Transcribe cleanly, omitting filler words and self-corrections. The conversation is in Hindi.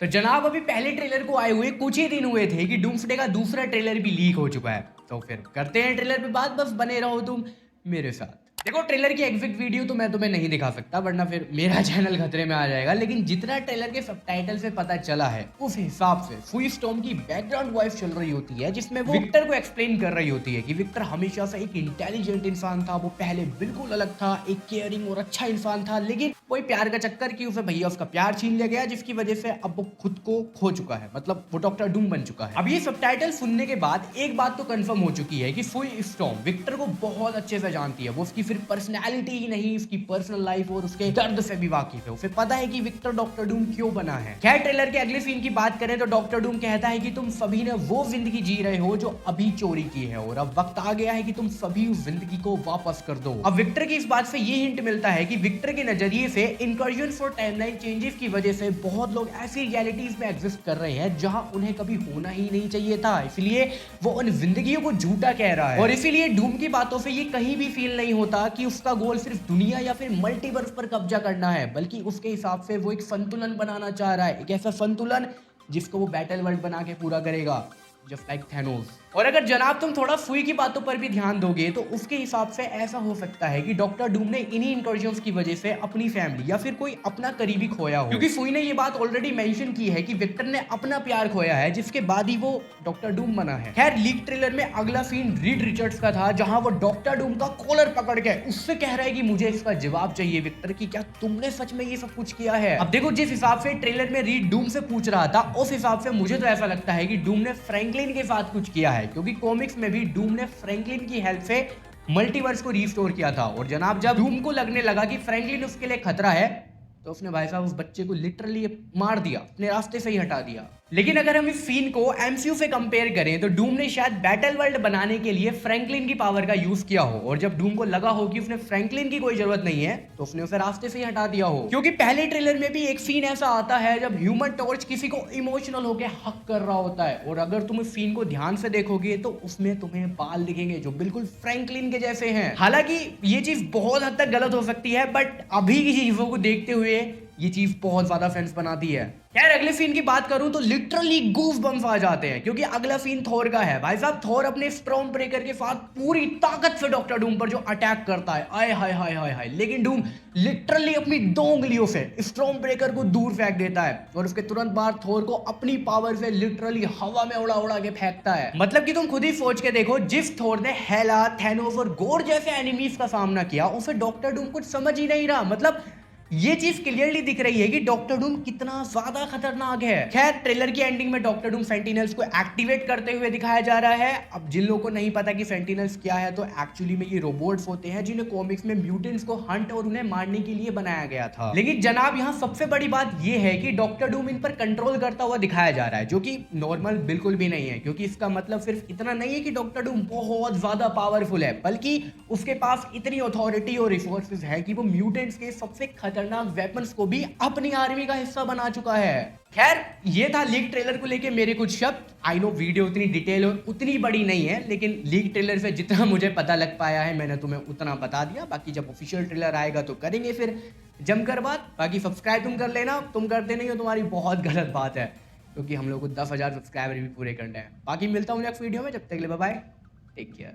तो जनाब अभी पहले ट्रेलर को आए हुए कुछ ही दिन हुए थे कि डूम्सडे का दूसरा ट्रेलर भी लीक हो चुका है। तो फिर करते हैं ट्रेलर पे बात, बस बने रहो तुम मेरे साथ। देखो ट्रेलर की एग्जैक्ट वीडियो तो मैं तुम्हें नहीं दिखा सकता वरना फिर मेरा चैनल खतरे में आ जाएगा, लेकिन जितना ट्रेलर के सबटाइटल से पता चला है उस हिसाब से फुई स्टॉर्म की बैकग्राउंड वॉइस चल रही होती है जिसमें वो विक्टर को एक्सप्लेन कर रही होती है कि विक्टर हमेशा से एक इंटेलिजेंट इंसान था, वो पहले बिल्कुल अलग था, एक केयरिंग और अच्छा इंसान था, लेकिन कोई प्यार का चक्कर कि उसे भैया उसका प्यार छीन लिया गया जिसकी वजह से अब वो खुद को खो चुका है, मतलब वो डॉक्टर डूम बन चुका है। अब ये सबटाइटल सुनने के बाद एक बात तो कंफर्म हो चुकी है कि फुई स्टॉर्म विक्टर को बहुत अच्छे से जानती है। वो उसकी सिर्फ पर्सनैलिटी ही नहीं, उसकी पर्सनल लाइफ और उसके दर्द से भी वाकिफ है। उसे पता है कि विक्टर डॉक्टर डूम क्यों बना है। खैर ट्रेलर के अगले सीन की बात करें तो डॉक्टर डूम कहता है कि तुम सभी ने वो जिंदगी जी रहे हो जो अभी चोरी की है और अब वक्त आ गया है कि तुम सभी उस जिंदगी को वापस कर दो। अब विक्टर की इस बात से ये हिंट मिलता है कि विक्टर के नजरिए से इनकर्जन फॉर टाइमलाइन चेंजेस की वजह से बहुत लोग ऐसी रियलिटीज में एग्जिस्ट कर रहे हैं जहां उन्हें कभी होना ही नहीं चाहिए था, इसलिए वो उन जिंदगियों को झूठा कह रहा है। और इसीलिए डूम की बातों से ये कहीं भी फील नहीं होता कि उसका गोल सिर्फ दुनिया या फिर मल्टीवर्स पर कब्जा करना है, बल्कि उसके हिसाब से वो एक संतुलन बनाना चाह रहा है, एक ऐसा संतुलन जिसको वो बैटल वर्ल्ड बना के पूरा करेगा, जस्ट लाइक थैनोस। और अगर जनाब तुम थोड़ा फुई की बातों पर भी ध्यान दोगे तो उसके हिसाब से ऐसा हो सकता है कि डॉक्टर डूम ने इन्हीं इनकर्जन्स की वजह से अपनी फैमिली या फिर कोई अपना करीबी खोया हो, क्योंकि फुई ने ये बात ऑलरेडी मेंशन की है कि विक्टर ने अपना प्यार खोया है जिसके बाद ही वो डॉक्टर डूम बना है। खैर लीक ट्रेलर में अगला सीन रीड रिचर्ड्स का था जहां वो डॉक्टर डूम का कॉलर पकड़ के उससे कह रहा है कि मुझे इसका जवाब चाहिए विक्टर की क्या तुमने सच में ये सब कुछ किया है। अब देखो जिस हिसाब से ट्रेलर में रीड डूम से पूछ रहा था उस हिसाब से मुझे तो ऐसा लगता है कि डूम ने फ्रैंकलिन के साथ कुछ किया है, क्योंकि कॉमिक्स में भी डूम ने फ्रैंकलिन की हेल्प से मल्टीवर्स को रिस्टोर किया था। और जनाब जब डूम को लगने लगा कि फ्रैंकलिन उसके लिए खतरा है तो उसने भाई साहब उस बच्चे को लिटरली मार दिया, अपने रास्ते से ही हटा दिया। लेकिन अगर हम इस सीन को एमसीयू से कंपेयर करें तो डूम ने शायद बैटल वर्ल्ड बनाने के लिए फ्रैंकलिन की पावर का यूज किया हो, और जब डूम को लगा हो कि उसने फ्रैंकलिन की कोई जरूरत नहीं है तो उसने उसे रास्ते से ही हटा दिया हो। क्योंकि पहले ट्रेलर में भी एक सीन ऐसा आता है जब ह्यूमन टॉर्च किसी को इमोशनल होकर हक कर रहा होता है, और अगर तुम इस सीन को ध्यान से देखोगे तो उसमें तुम्हें बाल दिखेंगे जो बिल्कुल फ्रैंकलिन के जैसे हैं। हालांकि ये चीज बहुत हद तक गलत हो सकती है, बट अभी की चीजों को देखते हुए ये चीज बहुत ज्यादा सेंस बनाती है। खैर अगले सीन की बात करूं तो लिटरली गूज बम्स आ जाते हैं, क्योंकि अगला सीन थोर का है। भाई साहब थोर अपने स्टॉर्म ब्रेकर के साथ पूरी ताकत से डॉक्टर डूम पर जो अटैक करता है, आय हाय हाय हाय हाय, लेकिन डूम लिटरली अपनी 2 उंगलियों से स्टॉर्म ब्रेकर को दूर फेंक देता है और उसके तुरंत बाद थोर को अपनी पावर से लिटरली हवा में उड़ा उड़ा के फेंकता है। मतलब कि तुम खुद ही सोच के देखो, जिस थोर ने हेला, थैनोस और गोर जैसे एनिमीज का सामना किया उसे डॉक्टर डूम कुछ समझ ही नहीं रहा। मतलब ये चीज क्लियरली दिख रही है कि डॉक्टर डूम कितना ज्यादा खतरनाक है। खैर ट्रेलर की एंडिंग में डॉक्टर डूम सेंटिनल्स को एक्टिवेट करते हुए दिखाया जा रहा है। अब जिन लोगों को नहीं पता कि सेंटिनल्स क्या है, तो एक्चुअली में ये रोबोट्स होते हैं जिन्हें कॉमिक्स में म्यूटेंट्स को हंट और उन्हें मारने के लिए बनाया गया था। लेकिन जनाब यहाँ सबसे बड़ी बात यह है कि डॉक्टर डूम इन पर कंट्रोल करता हुआ दिखाया जा रहा है, जो कि नॉर्मल बिल्कुल भी नहीं है, क्योंकि इसका मतलब सिर्फ इतना नहीं है कि डॉक्टर डूम बहुत ज्यादा पावरफुल है, बल्कि उसके पास इतनी अथॉरिटी और रिसोर्सेज है कि वो म्यूटेंट्स के सबसे खतरनाक वेपन्स को भी अपनी आर्मी का हिस्सा बना चुका है। खैर ये था लीक ट्रेलर को लेके मेरे कुछ शब्द। आई नो वीडियो उतनी डिटेल और उतनी बड़ी नहीं है, लेकिन लीक ट्रेलर से जितना मुझे पता लग पाया है मैंने तुम्हें उतना बता दिया। बाकी जब ऑफिशियल ट्रेलर आएगा तो करेंगे फिर जमकर बात। बाकी सब्सक्राइब तुम कर लेना, तुम करते नहीं हो तुम्हारी बहुत गलत बात है, क्योंकि हम लोग को 10,000 सब्सक्राइबर भी पूरे करने हैं। बाकी मिलता हूँ नेक्स्ट वीडियो में, जब तक के लिए बाय बाय, टेक केयर।